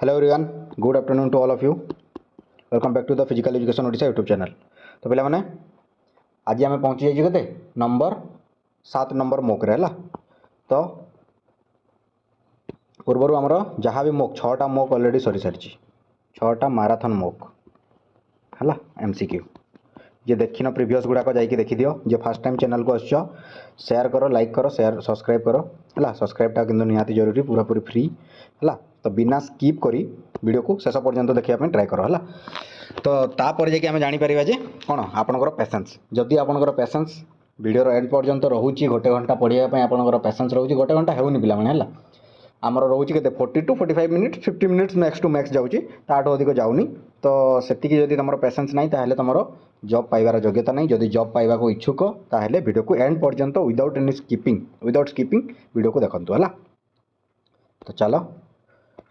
Hello everyone, good afternoon to all of you. Welcome back to the Physical Education Odisha YouTube channel. तो पे मैंने आज आम पहुँची जाइए के नंबर 7 नंबर मोक है। तो पूर्वर आमर जहाँ भी मोक 6टा मोक ऑलरेडी सरी सारी 6टा माराथन मोक है MCQ जे देखिन प्रीवियस गुड़ाक जाकि देखी दियो। जे फर्स्ट टाइम चैनल को आस शेयर करो, लाइक करो, शेयर सब्सक्राइब करो है। सब्सक्राइबटा कि निहाती जरूरी, पूरा पूरी फ्री है। तो बिना स्किप करी वीडियो को शेष पर्यंत देखा ट्राए करो है। तो तापर जाकि आम जापर जे कौन आपंकर पेसेंस, जदि आपंकर पेसेंस वीडियो एंड पर्यंत रोचे गोटे घंटा पढ़ाई आपंकर पेसेंस रोचे गोटे घंटा होनी पे आमर रोचे के 40 to 45 minute 50 minutes max to max जाऊँगी, ताठू अधिक जाऊनी। तो सेति जदि तुम पेसेंस नहीं ताहले तुम जॉब पाइबार योग्यता नहीं। जदि जॉब पाइबा को इच्छुक ताहले वीडियो को एंड पर्यंत विदाउट एनी स्किपिंग वीडियो को देखंतु है। तो चलो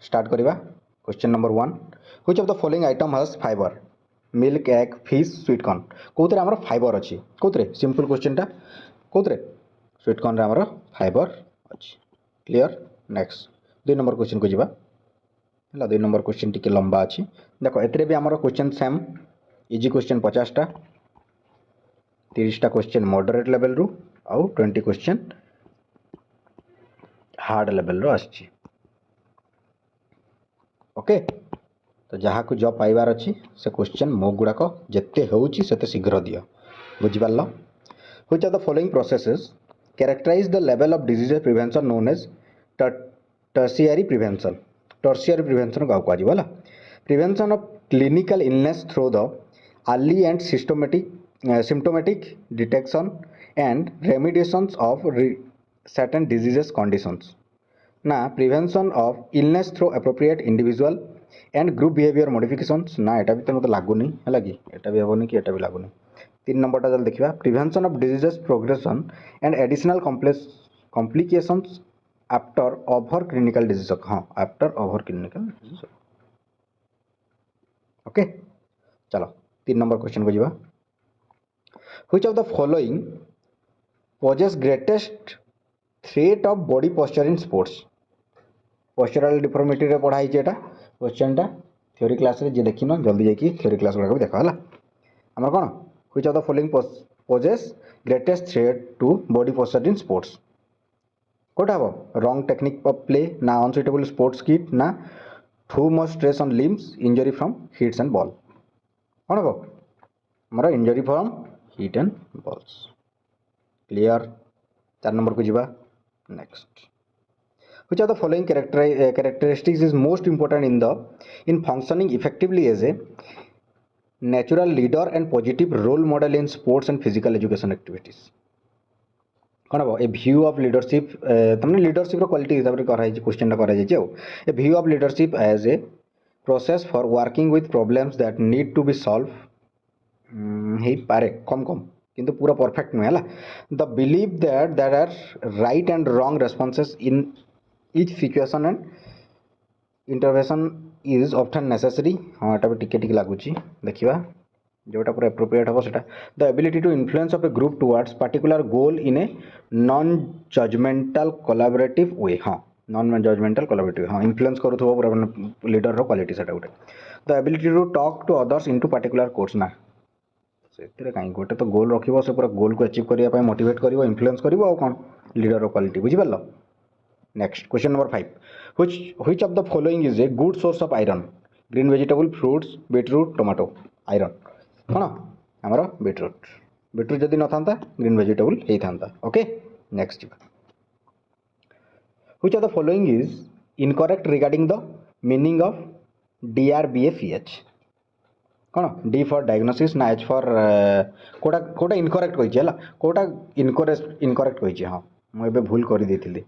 स्टार्ट करिबा। Question number 1, which of the following item has fibre? Milk, egg, fish, sweet corn. कोथरे हमर फाइबर अछि? कोथरे? सिंपल क्वेश्चन टा कोथरे? स्वीट कॉर्न रे हमर फाइबर अछि। क्लियर? नेक्स्ट 2 नंबर क्वेश्चन को जिबा हला। 2 नंबर क्वेश्चन टिके लंबा अछि। देखो एतरे भी हमर क्वेश्चन सेम इजी क्वेश्चन 50 टा, 30 टा क्वेश्चन मॉडरेट लेवल रु आउ 20 क्वेश्चन हार्ड लेवल रो आछि। ओके, तो जहाँ को जॉब पाइबार अच्छी से क्वेश्चन मो गुड़ाक जिते होउची सेते शीघ्र दियो। बुझिपारल? Which of the following processes characterise the level of disease prevention known as tertiary prevention? Tertiary prevention का कह जाला prevention of clinical illness through the early and symptomatic detection and remediations of certain diseases conditions ना prevention of illness through appropriate individual and group behaviour modifications ना एटा भी तो मतलब लागुनी है कि एटा भी हेबोनी कि एटा भी लागुनी। 3 नंबरटा जल देखिबा prevention of diseases progression and additional complications after over clinical disease. हां, after over clinical disease. Okay, चलो 3 नंबर क्वेश्चन को जिबा। Which of the following poses greatest threat of body posture in sports? Postural deformity रे पढ़ाई जेटा question टा theory class रे जे देखिनो जल्दी जाकी थ्योरी क्लास गुडा को देखा हला। हमर कोन which of the following poses greatest threat to body posture in sports? कोटा हो रॉन्ग टेक्निक ऑफ प्ले ना अनसुइटेबल स्पोर्ट्स किट ना too much stress on limbs injury from hits and ball. कोन हो हमरा injury from hit and balls. Clear? 4 number को जिबा। Next, which of the following characteristics is most important in functioning effectively as a natural leader and positive role model in sports and physical education activities? कौन हम a view of leadership तमने leadership रो quality हिसाब रे करा question टा करा जाय a view of leadership as a process for working with problems that need to be solve हे पारे कम किंतु पूरा परफेक्ट नुहे। The believe that there are right and wrong responses in each situation and intervention is often necessary। हाँ एटा भी टिके लागुची देखिबा जोटा पूरा एप्रोप्रिएट हो सेटा। The ability to influence of a group towards particular goal in a non judgmental collaborative way. हाँ, non judgmental collaborative हाँ इन्फ्लुएंस करूथबो पूरा लीडर रो क्वालिटी सेटा गोटे। The ability to talk to others into particular course ना से कहीं गोटे तो गोल रखिबो से पूरा गोल को अचीव करिया पय मोटिवेट करिवो इन्फ्लुएंस करिवो आ कोन लीडर रो क्वालिटी। बुझि परलो? Next question number 5, which of the following is a good source of iron? Green vegetable, fruits, beetroot, tomato. Iron कौन आमर बीटरूट। बीटरूट जदि न था ग्रीन वेजिटेबल ही था। Okay, next which of the following is incorrect regarding the meaning of DRBFEH? कौन D for diagnosis ना H for कोटा कोटा इनकरेक्ट कहि छला कोटा इनकरेक्ट कहि छी। हां मु एबे भूल करि देथिली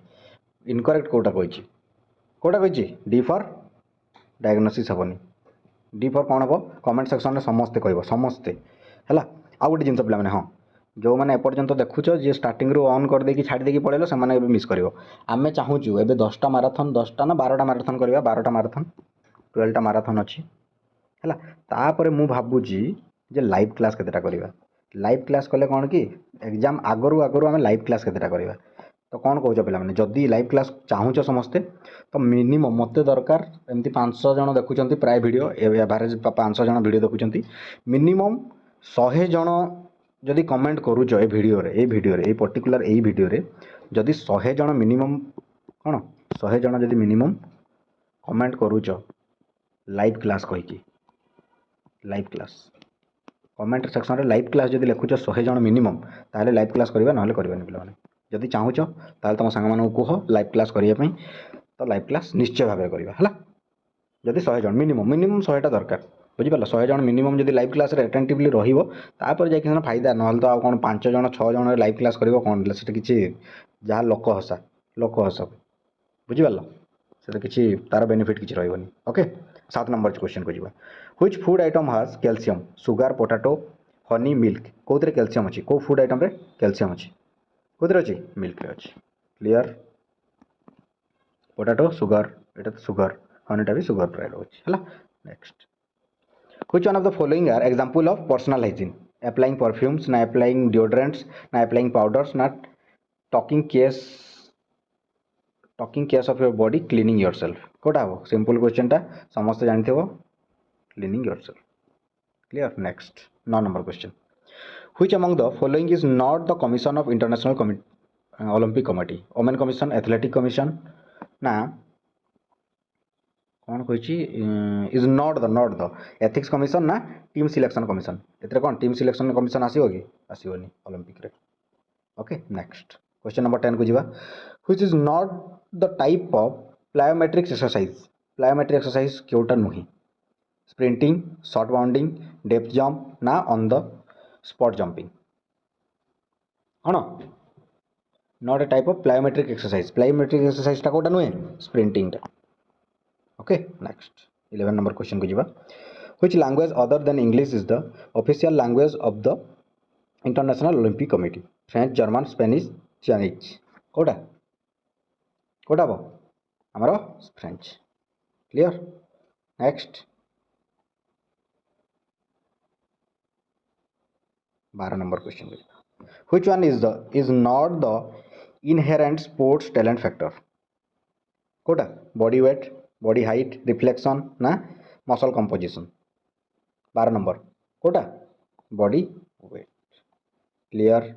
इनकरेक्ट कोटा कही डी फॉर डायग्नोसिस हेनी। डी फॉर कौन हम कमेंट सेक्शन में समस्ते कह समस्ते है। आउ गोटे जिन पे हाँ जो मैंने एपर्यंत देखुच जी स्टार्टिंग रू ऑन कर देकी छाड़ी देकी पड़ेल से मिस कर आम चाहूँ एबे 10टा माराथन 10टा ना 12टा माराथन करवा 12टा माराथन 12टा माराथन अच्छी है। तापर मु भावुची जे लाइव क्लास केतेटा करवा। लाइव क्लास कले कौन कि एग्जाम आगरू आम लाइव क्लास केतेटा करवा तो कौन कौच पे जदि लाइव क्लास चाहूच समस्ते तो मिनिमम मत दरकार एमती 500 जन देखुं प्राय भिड एवरेज 500 जन भिड देखुं मिनिमम 100 जन जदि कमेंट करूच ए भिडियो ए पर्टिकुलर ए भिडियो जदि 100 जन मिनिमम कौन 100 जन जदि मिनिमम कमेंट करूच लाइव क्लास कहीकि लाइव क्लास कमेंट सेक्शन रे लाइव क्लास जदि लिखुच 100 जन मिनिमम ताहले लाइव क्लास करबा नहले करबानी पिलाने जदि चाहूच ताहले तुम सांग मानू कह लाइव क्लास करिया तो लाइव क्लास निश्चय भाव करवा है जदि 100 जन मिनिमम 100टा दरकार बुझिपार 100 जन मिनिमम जदि लाइव क्लास अटेंटिवली रही जाकि फायदा ना तो आ कौन 5 जन 6 जन लाइव क्लास कर कौन से किसी जहाँ लोक हस बुझिपार से किसी तार बेनिफिट किसी रही ओके 7 नंबर क्वेश्चन को जीवा which food item has calcium sugar potato honey milk कौन कैल्शियम अच्छी कौ फूड आइटम रे कैल्शियम अच्छी कौन अच्छी मिल्क रे अच्छी क्लियर पोटैटो सुगर एटा तो सुगर हनीटा भी सुगर प्राय रोचे है next which one of the following are example of personal hygiene applying perfumes ना अप्लाइंग डिओड्रेंट्स ना अप्लाइंग पाउडर्स ना taking cares of your body cleaning yourself कोटा हो सिंपल क्वेश्चन टा समस्त जानते हो cleaning yourself clear next 9 number question which among the following is not the commission of International Olympic Committee women commission athletic commission ना कौन कही is not the ethics commission ना टीम सिलेक्शन कमीशन एथरे कौन टीम सिलेक्शन कमीशन आसीबो कि आसीबोनी Olympic रे ओके नेक्स्ट क्वेश्चन नंबर 10 को जीवा which is not the type of plyometric exercise क्योटा नुही sprinting short bounding depth jump ना ऑन द स्पॉट जंपिंग कौन not a type of plyometric exercise टा कोटा नुहे स्प्रिंटिंग टा ओके नेक्स्ट 11 नंबर क्वेश्चन को जीवा which language other than English is the official language of the International Olympic Committee French German Spanish Chinese कोटा कोटा वो हमारा French clear next 12 number question को जीवा which one is not the inherent sports talent factor कोटा body weight body height reflection ना muscle composition 12 number कोटा body weight clear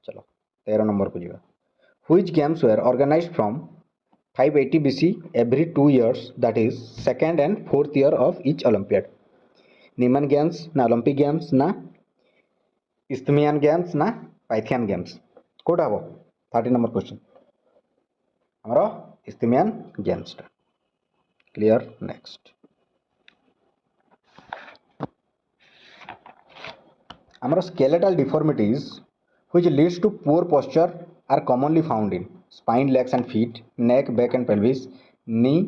चलो 13 नंबर को जीवा which games were organised from 580 BC every 2 years that is second and fourth year of each Olympiad नीमन games ना Olympic games ना इस्थमियन games ना Pythian games Kota वो 30 नंबर क्वेश्चन हमारा इस्थमियन गेम्स क्लियर नेक्स्ट हमारा skeletal deformities which leads to poor posture are commonly found in spine legs and feet neck back and pelvis knee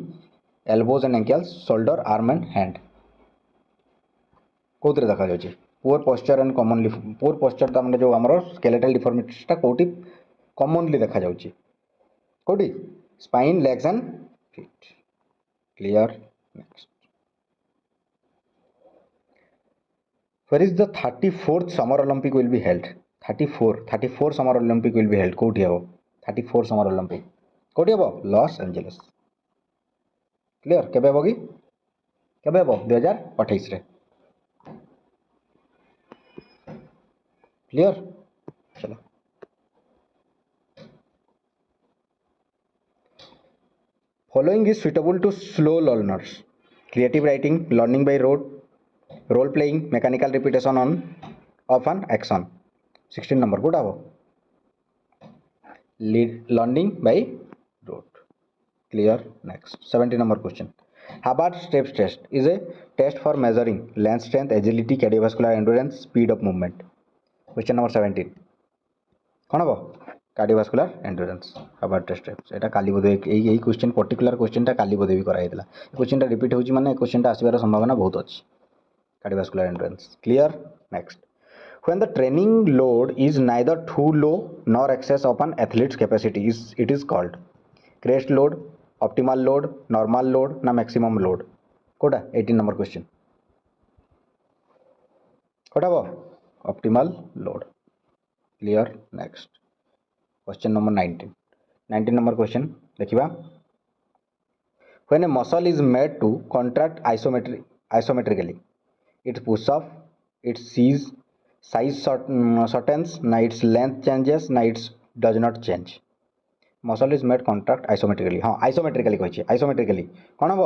elbows and ankles shoulder arm and hand कौन देखा जाए poor posture and commonly poor posture तो मैंने जो आम skeletal डिफॉर्मिटीटा कौटी commonly देखा जाए कौटी spine legs and feet clear next where is the 34th Summer Olympic will be held 34 Summer Olympic will be held कौटी हे 34 समर ओलंपिक कौटी हे लॉस एंजेलिस क्लियर केबे हे कि केबे हे 2028 रे क्लियर चलो following is suitable to slow learners creative writing learning by role playing mechanical repetition on off an action 16 number good आबो learning by road clear next 17 number question Hubbard steps test is a test for measuring length strength agility cardiovascular endurance speed of movement question number 17 कौन हम cardiovascular endurance हबार्ड test एटा काली बोधे यही question particular question टा काली बोधे भी कराइला question टा repeat होची माने question टा आसीबार संभावना बहुत अच्छी cardiovascular endurance clear next when the training load is neither too low nor excess of an athlete's capacity it is called crest load optimal load normal load ना maximum load कोटा 18 number question कोटा वो optimal load clear next question number 19 19 number question देखिबा when a muscle is made to contract isometrically it push up, it sees size shortens, na its length changes, na its does not change. Muscle is made contract isometrically, हाँ isometrically कही isometrically कौन हम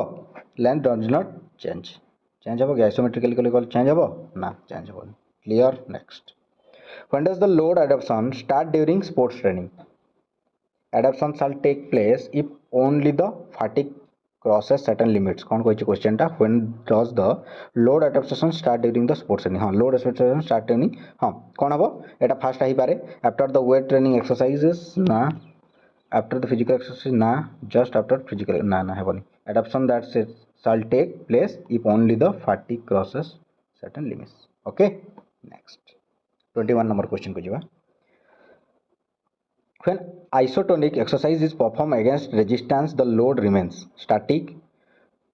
length does not change हम कि isometrically कले change हम ना change हम. Clear? Next. When does the load adaptation start during sports training? Adaptation shall take place if only the fatigue crosses certain limits. कौन कोई क्वेश्चन था when does the load adaptation start during the sports training? हाँ load adaptation start training हाँ कौन हम एटा fast आई पारे after the weight training exercises ना after the physical exercise na just after physical na हेबनी adaptation that shall take place if only the fatigue crosses certain limits. Okay, next 21 number question को जीवा when isotonic exercise is performed against resistance the load remains static,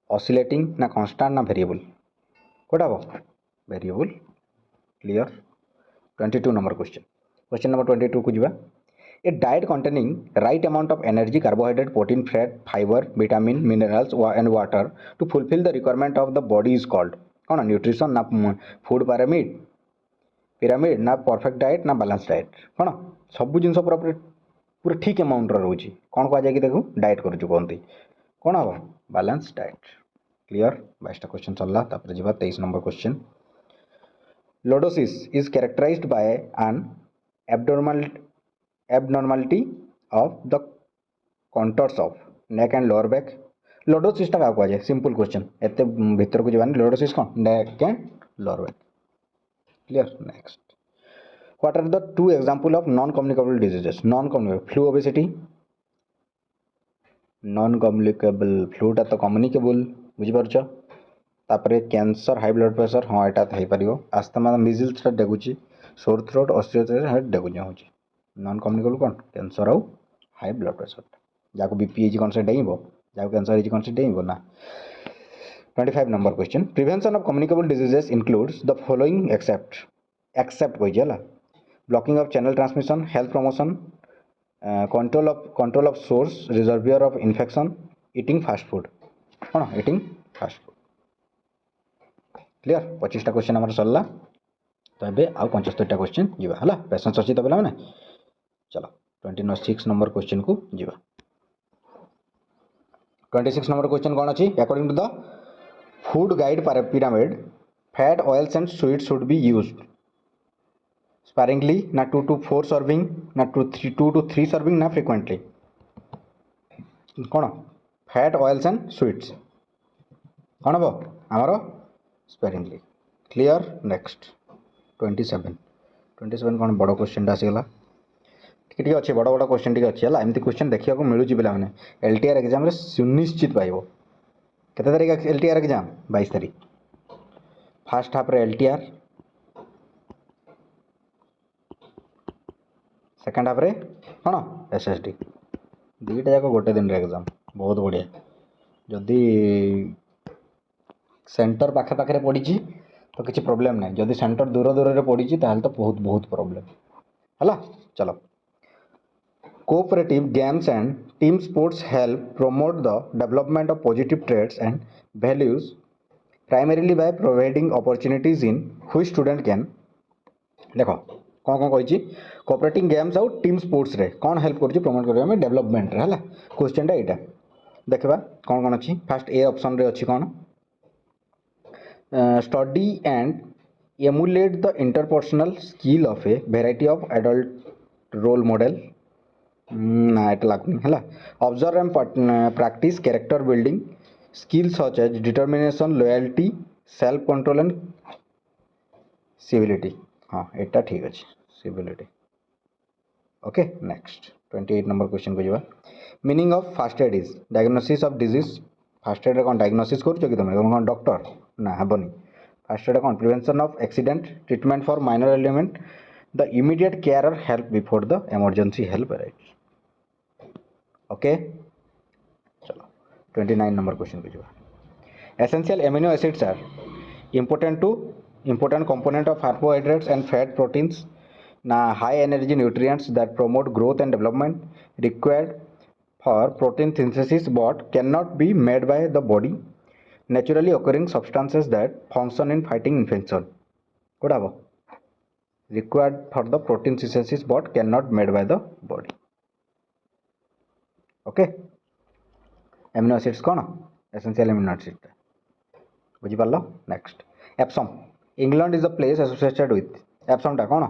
oscillating na constant na variable Kota हो variable. Clear? 22 number question number 22 को जीवा a diet containing right amount of energy, carbohydrate, protein, fat, fiber, vitamin, minerals and water to fulfill the requirement of the body is called कौन nutrition ना food pyramid ना perfect diet ना balance diet कौन सब जिन पूरा ठीक amount रोचे कौन कह जाए कि देखो डाइट करूँ कहते कौन हम बैलेंस डाइट. क्लियर? 22टा क्वेश्चन चलला तापर जीवा 23 number question lordosis is characterized by an abnormality of the contours of neck and lower back. lordosis टा क्या जाए सिंपल क्वेश्चन एते भीतर को जीवानी lordosis कौन neck and lower back. Clear? Next. What are the two example of non-communicable diseases? Non-communicable flu, obesity. Non-communicable flu टा तो communicable बुझी पारछ तापरे कैंसर हाई ब्लड प्रेशर हाँ एटा तो पारियो आस्थमा मिजिल्स टा डेगुची सोर थ्रोट ऑस्टियोआर्थराइटिस हेड डेगुची होची non communicable कौन cancer आउ हाई ब्लड प्रेशर जाको बीपी कौन से डेइबो जाको कैंसर कौन से डेइबो ना. 25 number question prevention of communicable diseases includes the following except कोई जला blocking of channel transmission, health promotion, control of source reservoir of infection, eating fast food. हाँ eating fast food. Clear? 25टा क्वेश्चन हमारा सरला तो एबे आउ 75टा क्वेश्चन जीवा हला पेशेंस अछि त बेला माने चलो 26 नंबर क्वेश्चन को जीवा. 26 नंबर क्वेश्चन कौन अछि according to the food guide pyramid fat, oils and sweets should be used sparingly na 2 to 4 serving na 2 to 3 serving na frequently कौन fat, oils and sweets कौन हम आमर sparingly. Clear? Next 27 कौन बड़ question आसीगला टिके अच्छे बड़ बड़ क्वेश्चन टिके अच्छे एमती क्वेश्चन देखा मिलूँ पे LTR एग्जाम सुनिश्चित पाइब केते तारीख LTR एग्जाम 22 तारीख fast half LTR second half कौन SSD दुईटा जाक गोटे दिन एग्जाम बहुत बढ़िया जदि सेंटर पाखे पाखे पड़ी तो किसी प्रोब्लेम ना जदि सेंटर दूर दूर पड़ी तो बहुत बहुत प्रोब्लेम है. चलो cooperative games and team sports help promote the development of positive traits and values primarily by providing opportunities in which student can देखो कौन कौन कही कोऑपरेटिव गेम्स आउ टीम स्पोर्ट्स रे कौन हेल्प कर प्रमोट करबा में डेवलपमेंट रे हला क्वेश्चन टा एटा देखबा कौन कौन अछि फर्स्ट ए ऑप्शन रे अछि कौन study and emulate the interpersonal skill of a variety of adult role model ना एटा लागनी हला observe and practise character building skills such as determination loyalty self control and civility हाँ एटा ठीक अच्छे civility. Okay next 28 number question को जीवा meaning of first aid is diagnosis of disease first aid कौन डायग्नोसिस कर तुम डॉक्टर ना हेबनी फास्ट एड कौन prevention of accident treatment for minor element the immediate care or help before the emergency help arrives. Okay चलो 29 number question को जीवा essential amino acids are important component of carbohydrates and fat proteins na high energy nutrients that promote growth and development required for protein synthesis but cannot be made by the body, naturally occurring substances that function in fighting infection. What habo? Required for the protein synthesis but cannot made by the body. Okay, amino acids कौन? Essential amino acids. बुझी पारलो? Next, Epsom. England is a place associated with Epsom टा कौन?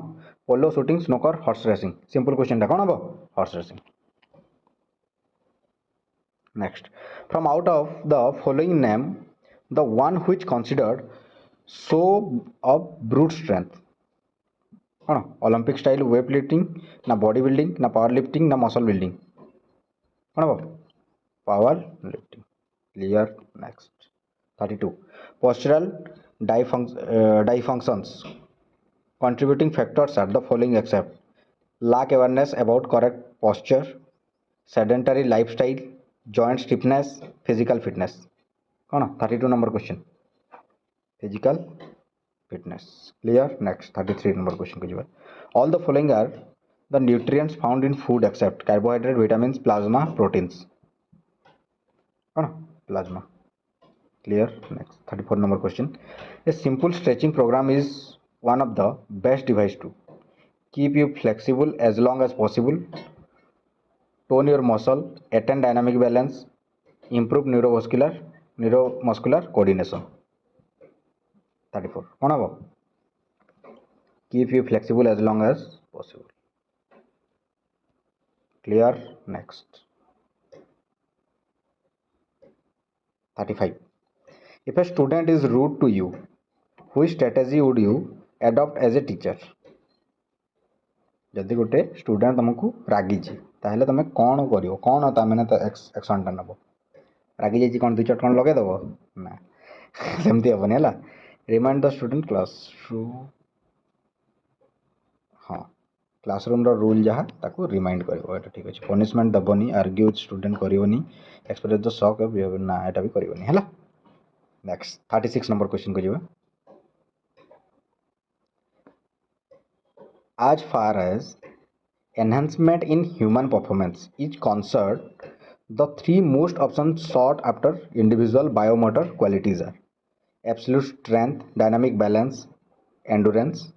Polo shooting, snooker, horse racing. Simple question टा कौन हबो? Horse racing. Next, from out of the following name the one which considered so of brute strength. कौन? Olympic style weightlifting, ना body building, ना power lifting, ना muscle building. कौन हबो? Power lifting. Clear. Next, 32. Postural dysfunctions. Contributing factors are the following except lack awareness about correct posture, sedentary lifestyle, joint stiffness, physical fitness. कौन? 32 number question. Physical fitness. Clear. Next, 33 number question को जीवा. All the following are the nutrients found in food except carbohydrate, vitamins, plasma, proteins. कौन? Plasma. Clear. Next, 34 number question. A simple stretching program is one of the best device to keep you flexible as long as possible, tone your muscle, attain dynamic balance, improve neuromuscular coordination. 34 कौन हबो? Keep you flexible as long as possible. Clear. Next, 35. If a student is rude to you, which strategy would you adopt as a teacher? जदि गोटे student तुमको रागी ताहले तुम कौन कर कौन ताने एक्शनटा नब? रागी जाइए कौन दुई चटकन लगे देव ना सेमती हेनी है. रिमाइंड द स्टूडेंट हाँ क्लासरूम रूल जहाँ ताको रिमाइंड कर ठीक अच्छे. पनिशमेंट दबनी, आर्ग्यू विथ स्टूडेंट करनी, express the shock of behaviour ना एटा भी करनी है. नेक्स्ट, 36 नंबर क्वेश्चन को जीवा. As far as enhancement in human performance is concerned, the three most often sought after individual biomotor qualities are absolute strength, dynamic balance, endurance.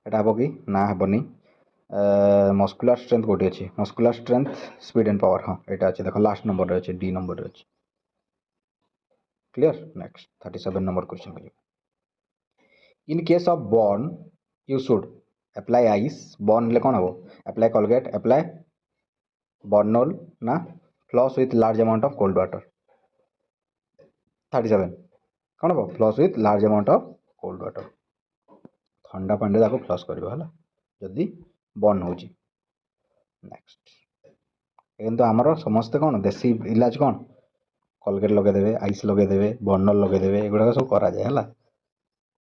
एटा हबो कि ना हबनी? मस्कुलर स्ट्रेंथ कोठी अछि? Muscular strength, speed and power. हाँ एटा अछि. देखो last number रे अछि, डी नंबर रे अछि. क्लियर. नेक्स्ट, 37 नंबर क्वेश्चन को. In case of burn, you should apply ice. Burn ले कौन हबो? Apply Colgate, apply Burnol ना floss with large amount of cold water. 37 कौन हबो? Floss with large amount of cold water. ठंडा पानी ताको फ्लश करियो हला जदी बर्न होची. नेक्स्ट, एंतो हमरो समस्त कौन देसी इलाज कौन? कोलगेट लगे देबे, आइस लगे देबे, बर्नल लगे देबे, एगुडा सब करा जाय हला.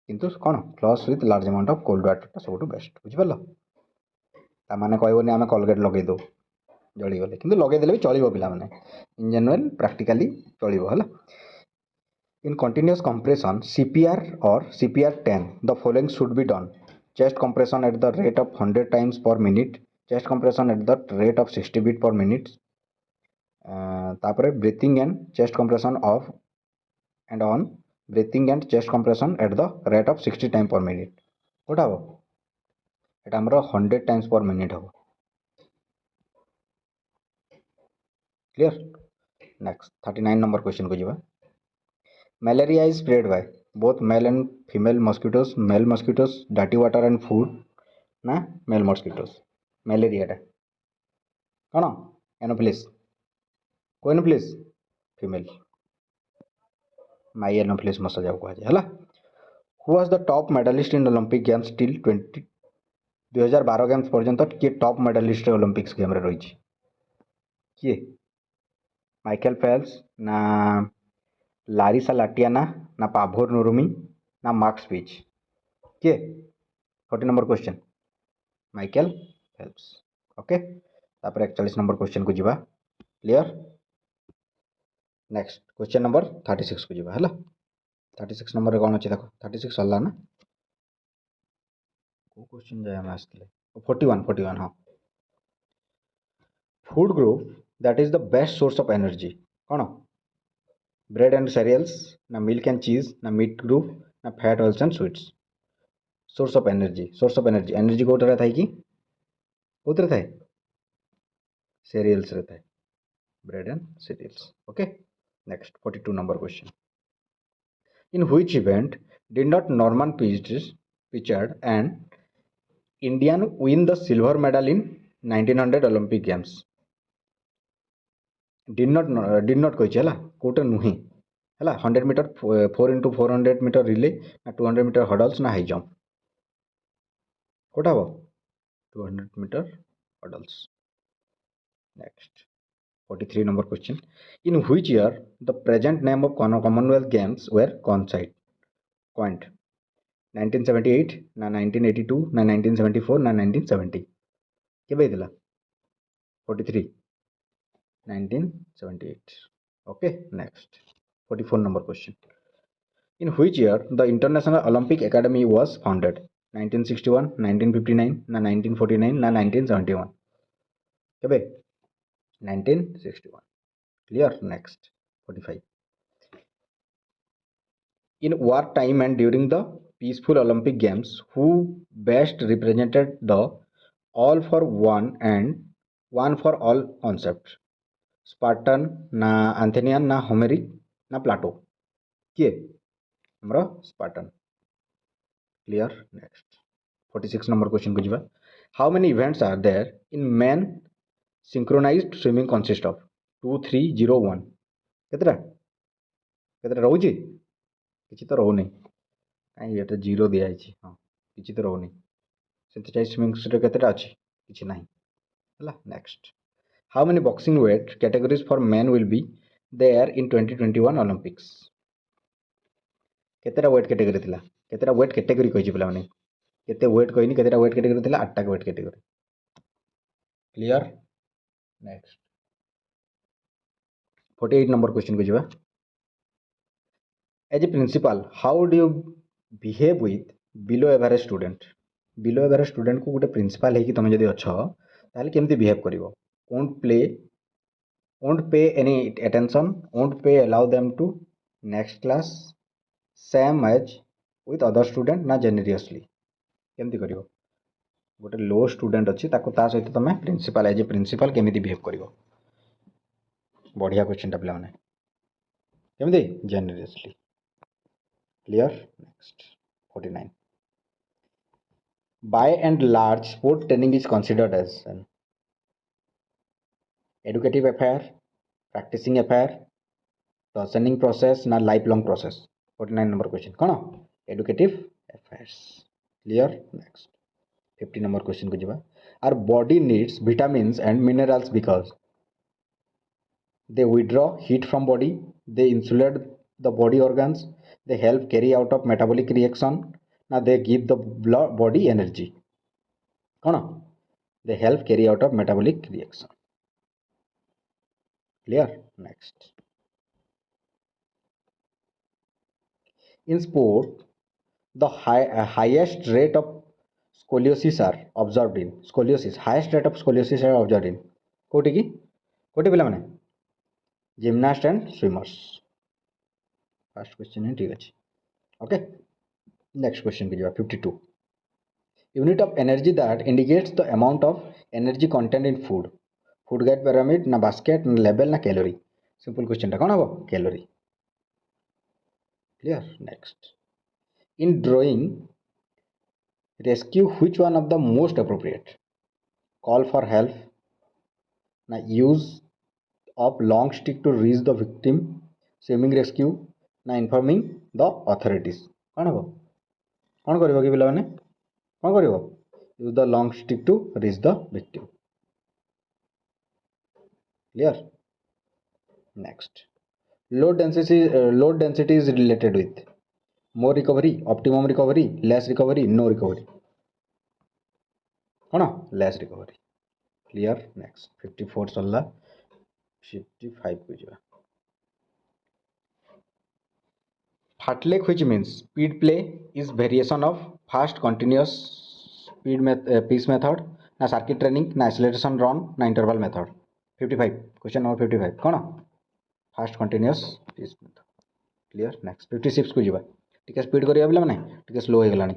किंतु कौन? Flush with large amount of cold water सब बेस्ट. बुझी पारलो? ता माने कहबोनी आमे कोलगेट लगे दो जळी गले, किंतु लगे देले भी चलिबो पिला माने. इन जनरल प्रैक्टिकली चलिबो हला. In continuous compression, CPR or CPR10, the following should be done: chest compression at the rate of 100 times per minute, chest compression at the rate of 60 beat per minute, तापरे breathing and chest compression off and on, breathing and chest compression at the rate of 60 times per minute. Kota हबो? एटा हमरो 100 times per minute हबो. Clear. Next, 39 number question को जीवा. Malaria is spread by both male and female mosquitoes, male mosquitoes, dirty water and food ना male mosquitoes. Malaria टा कौन? Anopheles. कोई Anopheles? Female. My Anopheles मसा जाओ कहा जाए हला. Who was the top medalist in Olympic Games till 2012 games पर्यंत किए टॉप मेडलिस्ट ओलंपिक्स गेम रे रही? किए? माइकल फेल्प्स ना लारिसा लाटियाना ना पाभोर नुरुमी ना मार्क्स पिच? के? 40 number question Michael Phelps. Okay, तापर 41 नंबर क्वेश्चन को जीवा. क्लियर. नेक्स्ट, क्वेश्चन नंबर 36 को जीवा हला. 36 नंबर रे कोन अछि देखो. 36 हल्ला ना को क्वेश्चन जाय हम आस्ते 41 हां. Food group that is the best source of energy? କ'ଣ? Bread and cereals, na milk and cheese, na meat group, na fat oils and sweets? Source of energy, energy କୋଉଟାରେ ଥାଏ କି? କୋଉଥିରେ ଥାଏ? Cereals ରେ ଥାଏ. Bread and cereals. Okay, next 42 number question. In which event did not Norman Pritchard and Indian win the silver medal in 1900 Olympic Games? Did not କହିଛି ହେଲା, କୋଉଟା ନୁହେଁ ହେଲା. 100 meter 4x400 meter relay, ନା 200 meter hurdles, ନା high jump? କୋଉଟା ହବ? 200 meter hurdles. Next 43 number question. In which year the present name of Commonwealth Games were coined? 1978, ନା 1982, ନା 1974, ନା 1970? କେବେ ହେଇଥିଲା? 43 1978. Okay, next 44 number question. In which year the International Olympic Academy was founded? 1961, 1959, na 1949, na 1971? केबे? 1961. Clear? Next 45. In wartime and during the peaceful Olympic Games, who best represented the all for one and one for all concept? Spartan, na Athenian, na Homeric, na Plato? किए? हमरा Spartan. Clear? Next 46 number question को जिबा. How many events are there in men synchronized swimming consist of? 2, 3, 0, 1? केतरा केतरा रहउची? किछि तो रहउ नै. काई एटा 0 दिया आइछि. हां किछि तो रहउ नै. synchronized swimming रे केतरा अछि? किछि नाही. हला. Next. How many boxing weight categories for men will be there in 2021 Olympics? केतरा weight category थिला? केतरा weight category कहिछि पिला माने? केते weight कहिनी, केतरा weight category थिला? 8 टा weight category. Clear? Next 48 number question को जिबा. As a principal, how do you behave with below average student? Below average student को गोटे principal है कि तमे जदि अछ ताले केमति behave करिवो? Won't pay any attention, won't pay allow them to next class, same as with other student, ना generously? केमति करिवो? गोटे लो स्टूडेंट अछि ताको ता सहित तमे प्रिंसिपल एज ए प्रिंसिपल केमिति बिहेव करिवो? बढ़िया क्वेश्चन टा पिला माने. केमिति? Generously. Clear? Next 49. By and large, sport training is considered as an educative affair, practicing affair, learning process, na lifelong process? 49 number question. कौन? Educative affairs. Clear? Next 50 number question को जिबा. Our body needs vitamins and minerals because they withdraw heat from body, they insulate the body organs, they help carry out of metabolic reaction, now they give the body energy. कौन? They help carry out of metabolic reaction. Clear? Next. In sport, the highest rate of scoliosis are observed in. Highest rate of scoliosis are observed in. कोटी की? कोटी पिला माने? Gymnast and swimmers. First question है, ठीक अछि. Okay. Next question की 52. Unit of energy that indicates the amount of energy content in food. Food guide pyramid, na basket, na label, na calorie? Simple question टा कौन हबो? Calorie. Clear? Next. In drawing rescue, which one of the most appropriate? Call for help, na use of long stick to reach the victim, swimming rescue, ना informing the authorities? कौन हबो? कौन करिवो कि पिला माने? कौन करिवो? Use the long stick to reach the victim. Clear? Next. Load density is related with more recovery, optimum recovery, less recovery, no recovery? कौन? Less recovery. Clear? Next 54 सरला. 55 को जिबा. Fartlek, which means speed play, is variation of fast continuous speed pace method, na circuit training, na acceleration run, na interval method? 55 question number 55 कौन fast continuous clear next 56 को जीवा टिके speed करिया बिला माने टिके स्लो हो गलानी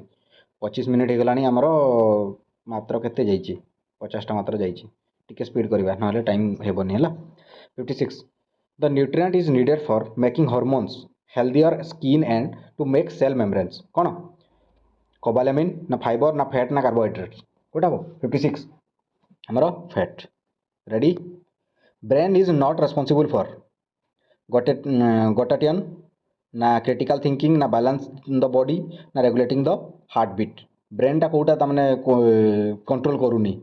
25 मिनिट हो गलानी हमरो मात्र केते जाईची 50 टा मात्र जाईची टिके स्पीड करिवा नहले टाइम हेबोनी हला 56 the nutrient is needed for making hormones healthier skin and to make cell membranes कौन कोबालामिन ना फाइबर ना फैट ना कार्बोहाइड्रेट्स कोटा 56 हमरो fat ready brain is not responsible for गोटेटियन ना क्रिटिकल थिंकिंग ना बैलेंस द बॉडी ना regulating the heartbeat brain टा कोटा तमने कंट्रोल करूनी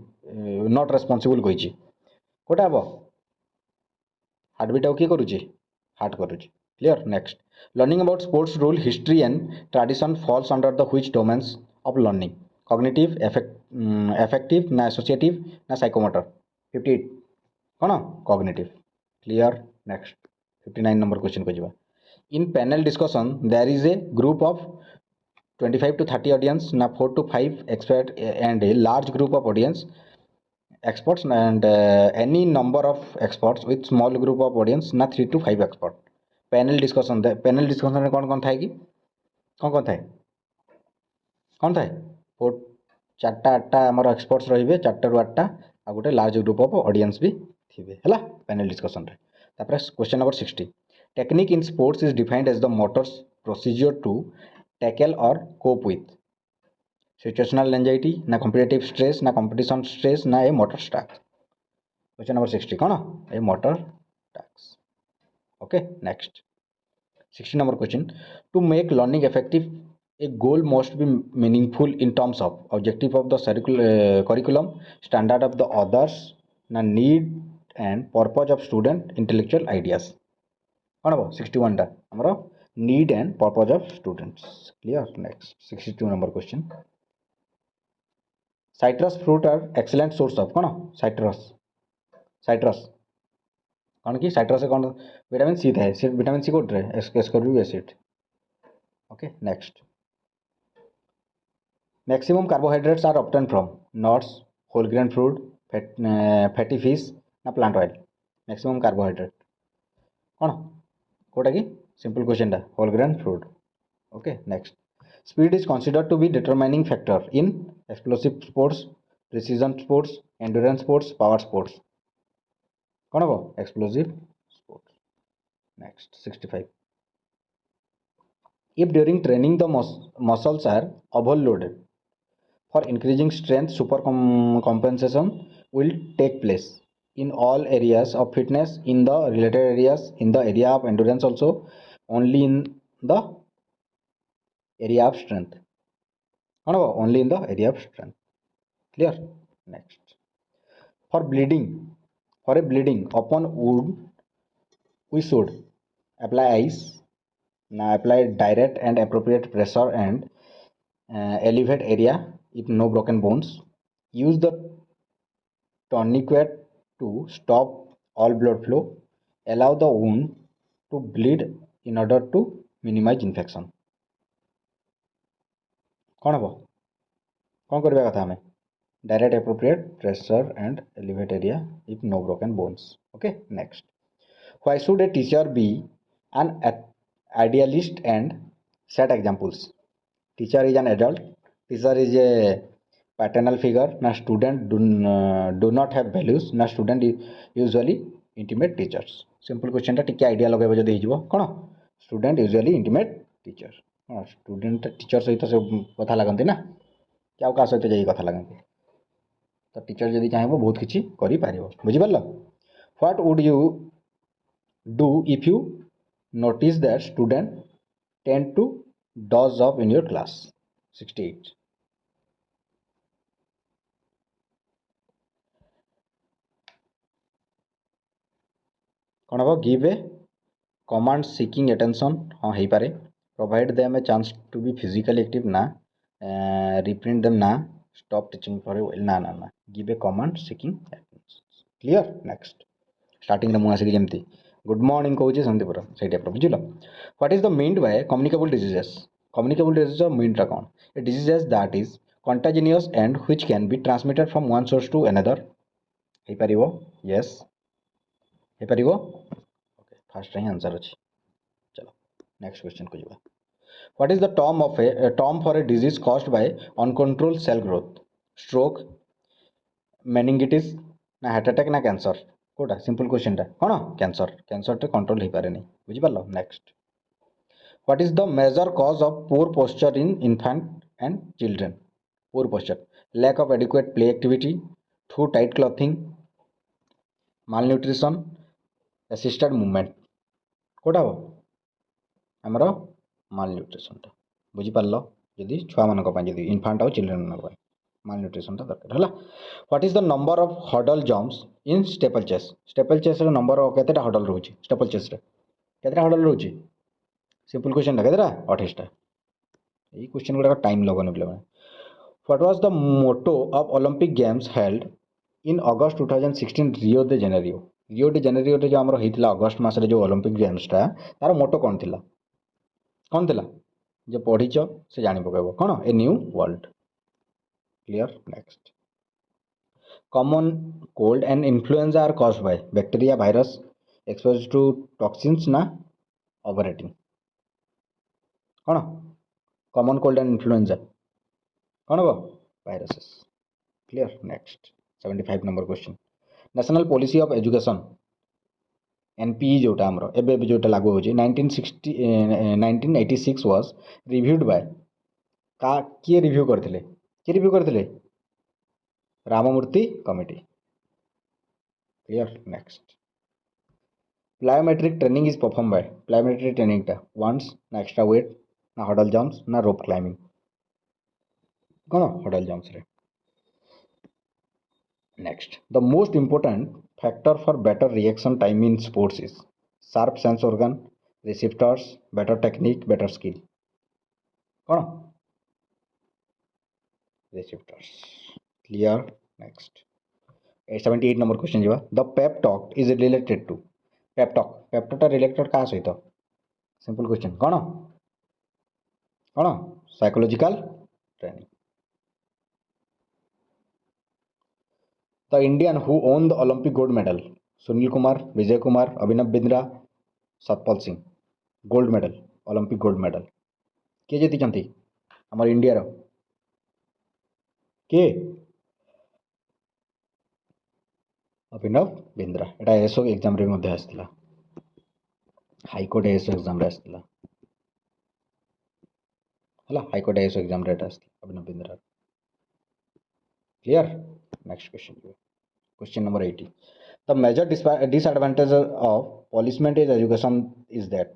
नॉट रेस्पॉन्सिबल कहिची कोटा हबो हार्ट बीट किए करुची हार्ट करुची clear next learning about sports rule history and tradition falls under the which domains of learning cognitive affective ना एसोसिएटिव ना साइकोमोटर 58 कौन cognitive clear next 59 number question को जीवा in panel discussion there is a group of 25 to 30 audience na 4 to 5 expert and a large group of audience experts and any number of experts with small group of audience na 3 to 5 expert panel discussion में कौन थाए कि कौन थाए कौन थाए 4 चार्टा 8टा आमर experts रहिबे 4 रु 8टा आ गोटे लार्ज ग्रुप ऑफ ऑडियंस भी थिबे हला पैनल डिस्कशन रे तापर question number 60 technique in sports is defined as the motors procedure to tackle or cope with situational anxiety ना कॉम्पिटिटिव स्ट्रेस ना कंपटीशन स्ट्रेस ना ए मोटर स्टैक क्वेश्चन नंबर 60 कौन a motor tasks okay next 60 number question to make learning effective a goal must be meaningful in terms of objective of the curriculum standard of the others na need and purpose of student intellectual ideas कौन हम 61 टा हमरो need and purpose of students clear next 62 number question citrus fruit are excellent source of कौन citrus कौन की citrus से कौन vitamin C था सिर्फ विटामिन सी कोट रे ascorbic acid okay next maximum carbohydrates are obtained from nuts whole grain fruit fatty fish na plant oil maximum carbohydrate कौन कोटा की simple question टा whole grain fruit okay next speed is considered to be determining factor in explosive sports precision sports endurance sports power sports कौन हो explosive sports next 65 if during training the muscles are overloaded for increasing strength super compensation will take place in all areas of fitness in the related areas in the area of endurance also only in the area of strength only in the area of strength clear next for a bleeding upon wound we should apply ice now apply direct and appropriate pressure and elevate area if no broken bones use the tourniquet to stop all blood flow allow the wound to bleed in order to minimize infection कौन हम कौन करबा कथा हमें direct appropriate pressure and elevate area if no broken bones okay next why should a teacher be an idealist and set examples teacher is an adult teacher is a paternal figure na student do not have values na student usually intimate teachers simple question ta टिके idea लगाइबो जदी हिजबो कोन student usually intimate teacher student teacher सहित से कथा लागंती ना क्या का सहित जाई कथा लागंती तो टीचर जदी चाहेबो बहुत किछि करि पारिबो बुझि परलो what would you do if you notice that student tend to doze off in your class 68 कौन हम give a command seeking attention हाँ हो पारे provide them a chance to be physically active ना रिप्रिंट देम ना stop teaching for a ना ना ना give a command seeking attention clear next starting रे मु आसी जेमती गुड मॉर्निंग कहूची सेमती पूरा सही टाइप बुझिलो what is the meant by communicable diseases mean टा कौन a diseases that is contagious and which can be transmitted from one source to another हो पारिबो यस हे परिगो ओके फास्ट ही आंसर अछि चलो नेक्स्ट क्वेश्चन को जीवा what is the term for a disease caused by uncontrolled cell growth stroke meningitis ना हार्ट अटैक ना कैंसर कोटा सिंपल क्वेश्चन टा कोन कैंसर टे कंट्रोल हे पारे नहीं बुझि पालो next what is the major cause of poor posture in infant and children poor posture lack of adequate play activity too tight clothing malnutrition assisted movement कोटा हो हमरो malnutrition टा बुझी पारलो यदि छुआ मानक पय यदि इन्फांट और चिल्ड्रन मानक पय malnutrition टा दरकार हला what is the number of hurdle jumps in steeplechase रो नंबर केतेटा हर्डल रहउची स्टेपल चेस रे केतेटा हर्डल रहउची सिंपल क्वेश्चन टा केतेटा 28 टा एई क्वेश्चन गुडा टाइम लगन पिले what was the motto of Olympic games held in August 2016 Rio de Janeiro जो आमर होता अगस्त मसरे जो ओलंपिक गेम्सटा तार मोटो कौन थिला जो पढ़ीच से जानी पकेब कौन a new world clear next common cold and influenza are caused by bacteria virus expose to toxins ना ओवरईटिंग कौन कॉमन कोल्ड एंड इन्फ्लुएंजा कौन हम viruses clear next 75 number question national policy of education NPE जोटा हमरो एबे जोटा लागू होची 1986 वाज रिव्यूड बाय का किए रिव्यू करथिले Ramamurti committee clear next plyometric training is perform by plyometric training टा वंस ना एक्स्ट्रा वेट ना हर्डल जंप्स ना रोप क्लाइंबिंग कोन हर्डल जंप्स रे Next, the most important factor for better reaction time in sports is sharp sense organ, receptors, better technique, better skill. कौन receptors clear next 78 number question जीवा the pep talk is related to pep talk टा related का सहित simple question कौन psychological training. The Indian who won the Olympic gold medal Sunil Kumar, Vijay Kumar, Abhinav Bindra, Satpal Singh gold medal Olympic gold medal किए जीति आमर India रो के अभिनव बिंद्रा एटा SO exam रे मध्ये आस्तिला हाईकोर्ट एसओ एग्जाम रे आस्तिला हला high court SO exam रे आस्तिला Abhinav Bindra clear next question number 80 the major disadvantage of punishment in education is that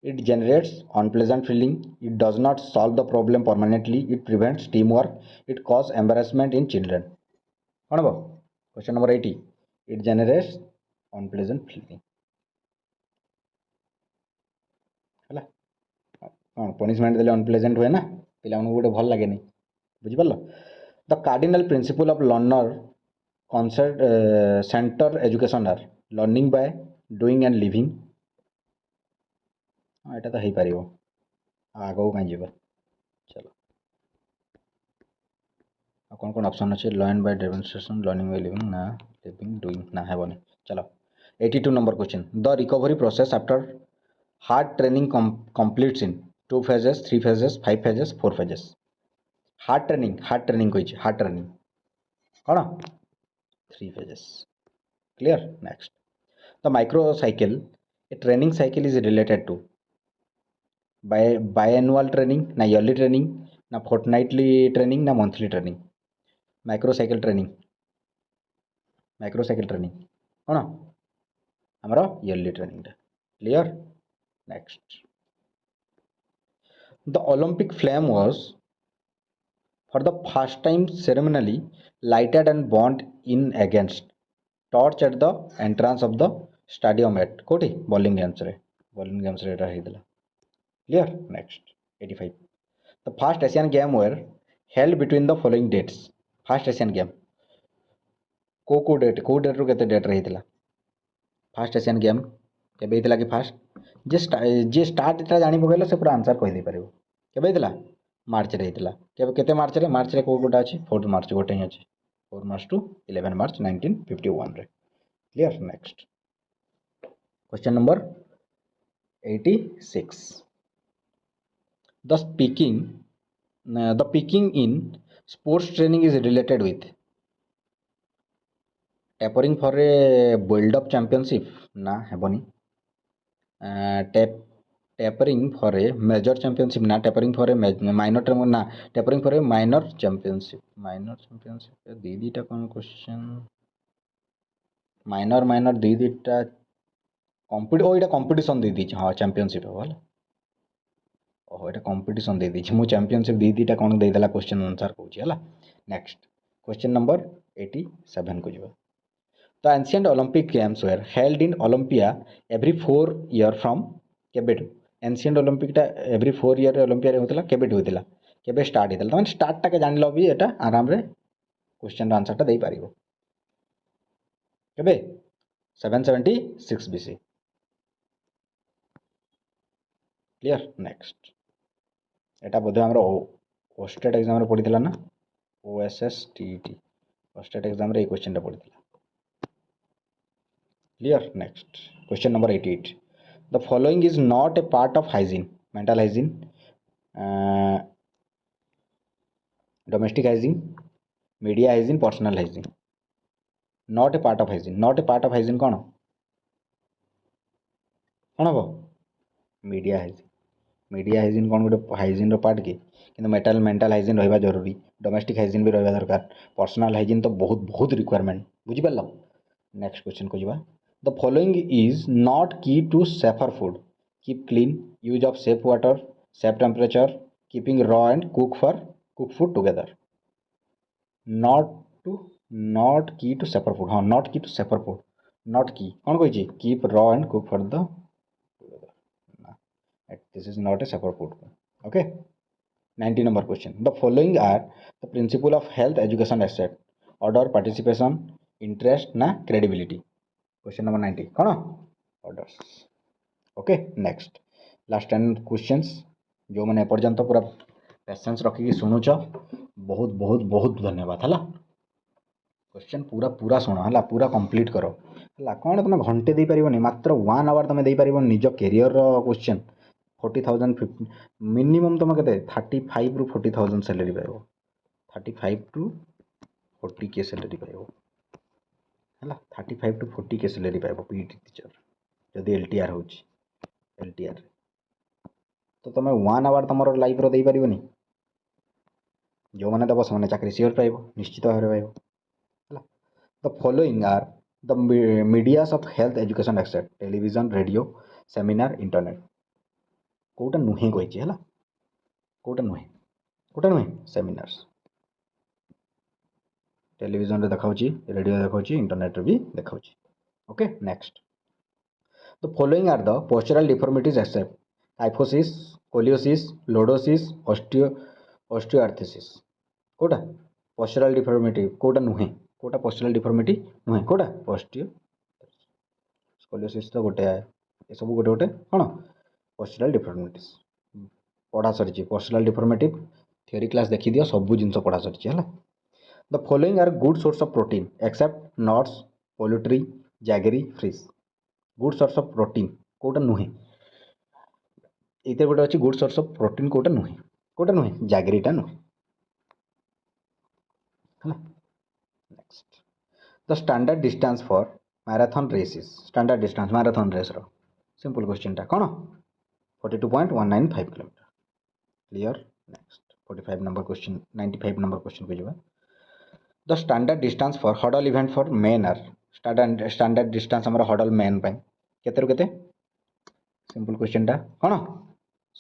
it generates unpleasant feeling, it does not solve the problem permanently, it prevents teamwork, it causes embarrassment in children. Question number 80 it generates unpleasant feeling हला हां punishment देले unpleasant हुए ना पिला उनको गोटे भल लागे नहीं बुझि पालो the cardinal principle of learner concept center education are learning by doing and living एटा तो हे पारिबो आगो काई जेबा चलो कौन कौन ऑप्शन अच्छे learn by demonstration learning by living ना लिविंग डूइंग ना है बने चलो 82 number question the recovery process after hard training completes in 2 phases 3 phases 5 phases 4 phases hard training कहि हार्ड ट्रेनिंग कौन 3 phases clear next the microcycle a training cycle is related to biannual training ना yearly training ना fortnightly training ना monthly training microcycle training कौन हमारा yearly training clear next the Olympic flame was for the first time ceremonially lighted and burned in against torch at the entrance of the stadium at कोठी bowling games रे एटा हेदिला clear next 85 the first Asian game were held between the following dates first Asian game को date रो केते date रहितला first Asian game केबे हितला कि first जे start इतला जानि पकेला से पूरा आंसर कहि दे परिबो केबे हितला मार्च रे हितला केबे केते मार्च रे को गोटा अछि 4 मार्च गोटे ही अछि 4 मार्च टू 11 मार्च 1951 रे clear next question number 86. The peaking in sports training is related with tapering for a build up championship ना हेबनी tapering for a major championship ना tapering for a minor ना tapering for a minor championship दीटा कौन question minor दीटा एटा competition दे दीची हाँ championship है वाला ओहो एटा competition दे दीची मु championship दीटा कौन दे देला क्वेश्चन आंसर कहूची हला नेक्स्ट क्वेश्चन नंबर 87 को जीवा The ancient Olympic Games were held in Olympia every 4 year from केबेटू एंशिएंट ओलंपिक टा एवरी 4 ईयर ओलंपिया रे होतला केबेटू होतला केबे स्टार्ट हेतला तमन स्टार्ट टा के जान लो भी एटा आराम रे क्वेश्चन रो आंसर टा देई पारिबो केबे 776 बीसी क्लियर नेक्स्ट एटा बोधे हमरो ओस्टेट एग्जाम रे पडितला ना ओएसएसटीटी ओस्टेट एग्जाम रे ए क्वेश्चन टा पडितला clear next question number 88 The following is not a part of hygiene mental hygiene domestic hygiene media hygiene personal hygiene not a part of hygiene कौन हो media hygiene कौन गोटे हाइजीन पार्ट कि mental hygiene रहा जरूरी domestic hygiene भी रहा दरकार पर्सनल हाइजीन तो बहुत बहुत रिक्वायरमेंट बुझिपार नेक्स्ट क्वेश्चन को जीवा the following is not key to safer food keep clean use of safe water safe temperature keeping raw and cook food together not key to safer food हाँ not key to safer food not key कौन कही keep raw and cook for the this is not a separate food okay 90 number question the following are the principle of health education asset order participation interest na credibility question number 90 कौन orders okay next last 10 questions जो मैंने एपर्यंत पूरा patience रखिकी शुणुच बहुत बहुत बहुत धन्यवाद है question पूरा पूरा शुण है पूरा कंप्लीट करो है कौन तुम घंटे दे पार मात्र 1 आवर तुम दे पार निज कैरियर क्वेश्चन 40,000 50 मिनिमम तुम के 35 रु 40,000 सैलरी पाइब 35 टू 40 के सैलरी पाइब है 35 टू 40 के सैलरी पाइब पीटी टीचर जदि LTR हो LTR तो तुम 1 आवर तुम लाइफ रो दे पारिबनी जो मैंने दब से चाकरी सियोर पाइब निश्चित भाव में पाइब the following are the medias of health education except television radio seminar internet कोटा नुहे कही है कोटा नुहे सेमिनार्स टेलीविजन रे देखा रेडियो देखा इंटरनेट रे भी देखा okay next the following are the postural deformities except kyphosis scoliosis lordosis osteoarthritis कोटा पोस्चरल डिफॉर्मिटी कोटा नुहे कोटा पोस्चरल डिफॉर्मिटी नुहे कोटा कोलियोसिस तो गोटे ये सब गोटे गोटे कौन पोस्चरल डिफॉर्मिटीज पढ़ा सरी पोस्चरल डिफॉर्मिटी थ्योरी क्लास देखी दियो सब जिन पढ़ा सरी है the following are good source of protein except nuts poultry jaggery fish good source of protein कोटा नुहे इधर गोटे अच्छी गुड सोर्स ऑफ प्रोटीन कोटा नुहे जैगरीटा नुहे next the standard distance for marathon races standard distance marathon race रो सिंपल क्वेश्चन टा कौन 42.195 kilometre clear next 45 number question 95 number question को जावा the standard distance for hurdle event for men are standard distance हमर huddle main पे केते रु केते सिंपल क्वेश्चन टा कौन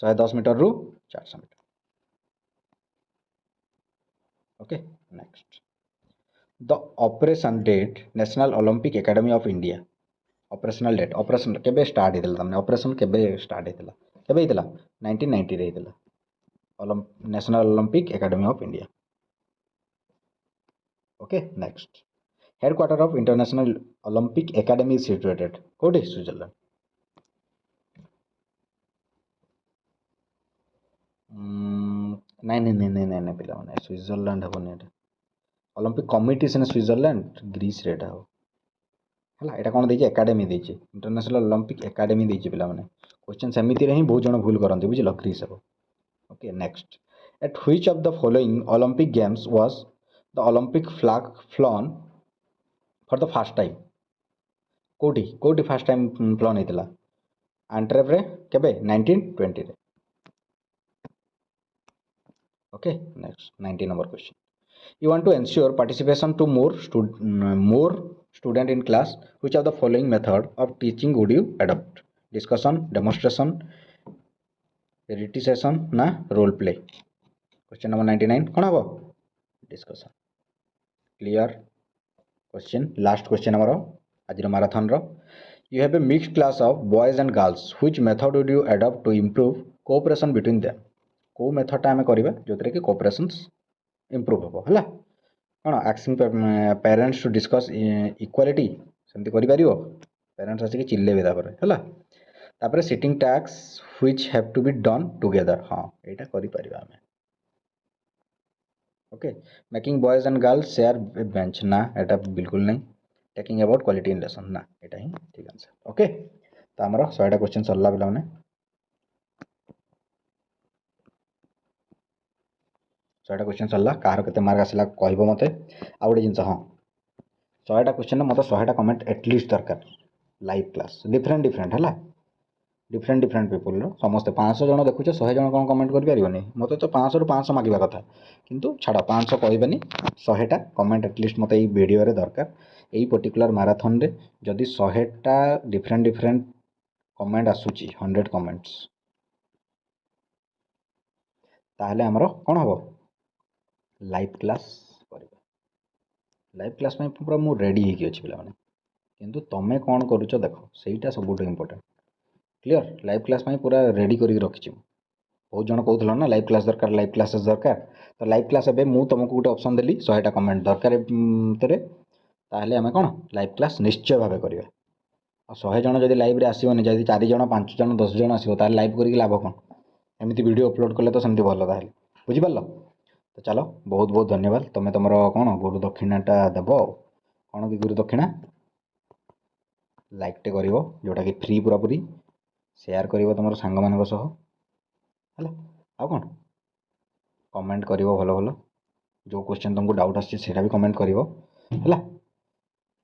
110 मीटर रु 400 metre okay next the operation date National Olympic Academy of India operational date operation केबे स्टार्ट हेतला तमने ऑपरेशन केबे स्टार्ट हेतला केबे हेतला 1990 रे हेतला National Olympic Academy of India okay next headquarter of International Olympic Academy is situated कोठी स्विट्जरलैंड नहीं पिला माने स्विट्जरलैंड हेबोनी एटा ओलंपिक कमिटी से स्विट्जरलैंड ग्रीस रेटा हो है एटा कौन देछि एकेडमी देछि इंटरनेशनल ओलंपिक एकेडमी देछि पिला माने क्वेश्चन सेमिति रे ही बहुत जण भूल करंती बुझिलो ग्रीस हबो okay next at which of the following Olympic games was the Olympic flag phloem for the first time कोठी कोठी फर्स्ट टाइम फ्लोन हेतला एंट्रेप रे केबे 1920 रे okay next 90 number question you want to ensure participation to more student in class which of the following method of teaching would you adopt discussion demonstration recitation na role play question number 99 कौन हबो discussion clear question last question हमरो आज marathon रो you have a mixed class of boys and girls which method would you adopt to improve cooperation between them को method आम करवा जो कि कोऑपरेशन इंप्रूव हम है कौन asking parents to discuss equality सेमती कर पेरेंट्स आसिक चिल्लेबे है setting tasks which have to be done together हाँ यहाँ कर okay making boys and girls share bench ना एटा बिल्कुल नहीं talking about equality in lesson ना यहाँ ही ठीक आंसर ओके तो आमर 100टा क्वेश्चन सरला पिला माने 100टा क्वेश्चन सरला कहार केते मार्क आसला कहबो मते आ गोटे जिनस हाँ 100टा क्वेश्चन मत 100टा कमेंट एटलिस्ट दरकार लाइव क्लास डिफरेंट डिफरेंट है डिफरेंट डिफरेंट पीपुल समस्त 500 जन देखुच 100 जन कौन कमेंट कर मत तो 500 रु 500 मांगा कथा किंतु छाड़ 500 कहबेनी 100टा कमेंट एटलिस्ट मत ये वीडियो रे दरकार यही पर्टिकुलर मैराथन रे जदि 100टा डिफरेंट डिफरेंट कमेंट आसूची 100 कमेंट्स ताहले हमरो कौन हम लाइव क्लास लाइव क्लास में पूरा मु रेडी होगी अच्छी पे किंतु तमें कौन करुच देख सहीटा सब इम्पोर्टेंट क्लियर लाइव क्लास में पूरा रेडी कर रखी बहुत जन कहूल ना लाइव क्लास दरकार लाइव क्लासेस दरकार तो लाइव क्लास एवं मुझे तुमको गोटे ऑप्शन देली 100टा कमेंट दरकार ताहले आम कौन लाइव क्लास निश्चय भाव करवा और 100 जन जब लाइव आसोनी जब 4 जन 5 जन 10 जन आसो लाइव कर लाभ कौन एमती वीडियो अपलोड कले तो सेमती भल ताल बुझिपार तो चलो बहुत बहुत धन्यवाद तुम्हें तुम कौन गुरु दक्षिणाटा देव कौन कि गुरु दक्षिणा लाइकटे कर जोटा कि फ्री पूरा पूरी शेयर कर तुम सांग मान है आ कौन कमेंट कर भल भल जो क्वेश्चन तुमको डाउट आसा भी कमेंट कर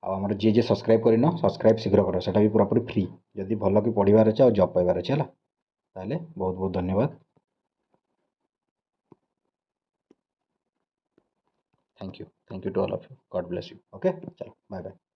आमर जी जी सब्सक्राइब करन सब्सक्राइब शीघ्र कर सेटा भी पूरा पूरी फ्री जदि भल कि पढ़ार अच्छे और जॉब पाइबार अच्छे है ताहले बहुत बहुत धन्यवाद thank you to all of you God bless you okay चलो बाय बाय